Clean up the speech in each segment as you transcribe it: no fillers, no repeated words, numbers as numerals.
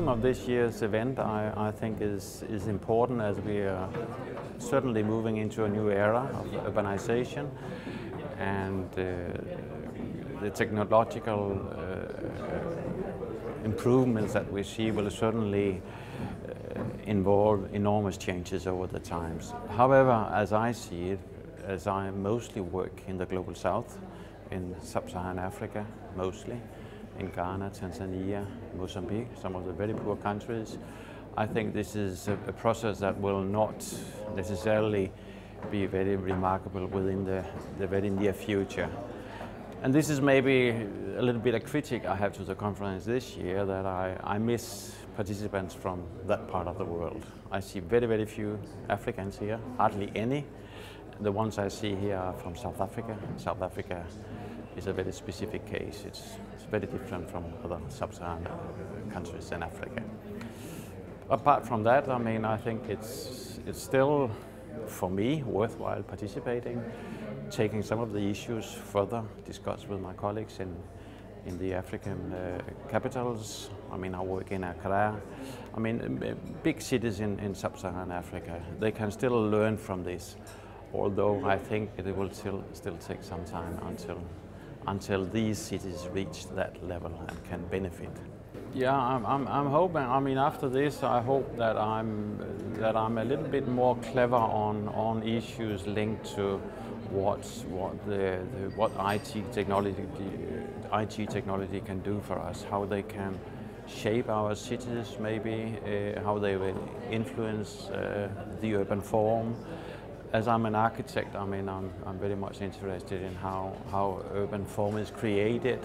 timing of this year's event, I think, is important, as we are certainly moving into a new era of urbanization, and the technological improvements that we see will certainly involve enormous changes over the times. However, as I see it, as I mostly work in the global south, in sub-Saharan Africa mostly, in Ghana, Tanzania, Mozambique, some of the very poor countries, I think this is a process that will not necessarily be very remarkable within the very near future. And this is maybe a little bit a critique I have to the conference this year, that I miss participants from that part of the world. I see very, very few Africans here, hardly any. The ones I see here are from South Africa. South Africa is a very specific case. It's very different from other sub-Saharan countries in Africa. Apart from that, I mean, I think it's still, for me, worthwhile participating, taking some of the issues further, discussed with my colleagues in the African capitals. I mean, I work in Accra. I mean, big cities in sub-Saharan Africa, they can still learn from this, although I think it will still take some time until these cities reach that level and can benefit. Yeah, I'm hoping. I mean, after this, I hope that I'm a little bit more clever on issues linked to what IT technology can do for us, how they can shape our cities, maybe how they will influence the urban form. As I'm an architect, I mean, I'm very much interested in how urban form is created,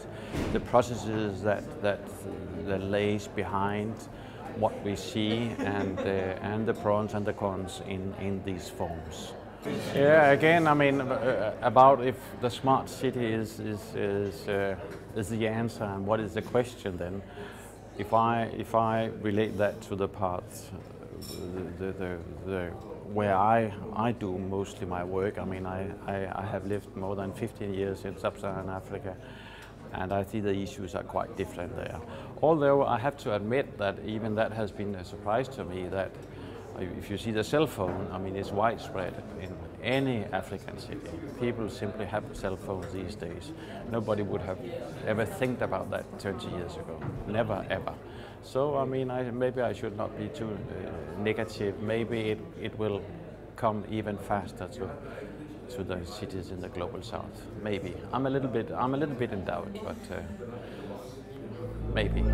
the processes that lays behind what we see, and the pros and the cons in these forms. Yeah, again, I mean, about if the smart city is the answer, and what is the question then? If I relate that to the parts, where I do mostly my work, I mean, I have lived more than 15 years in sub-Saharan Africa, and I see the issues are quite different there. Although I have to admit that even that has been a surprise to me, that if you see the cell phone, I mean, it's widespread in any African city. People simply have cell phones these days. Nobody would have ever think about that 30 years ago. Never, ever. So, I mean, maybe I should not be too negative. Maybe it will come even faster to the cities in the global south. Maybe. I'm a little bit in doubt, but maybe.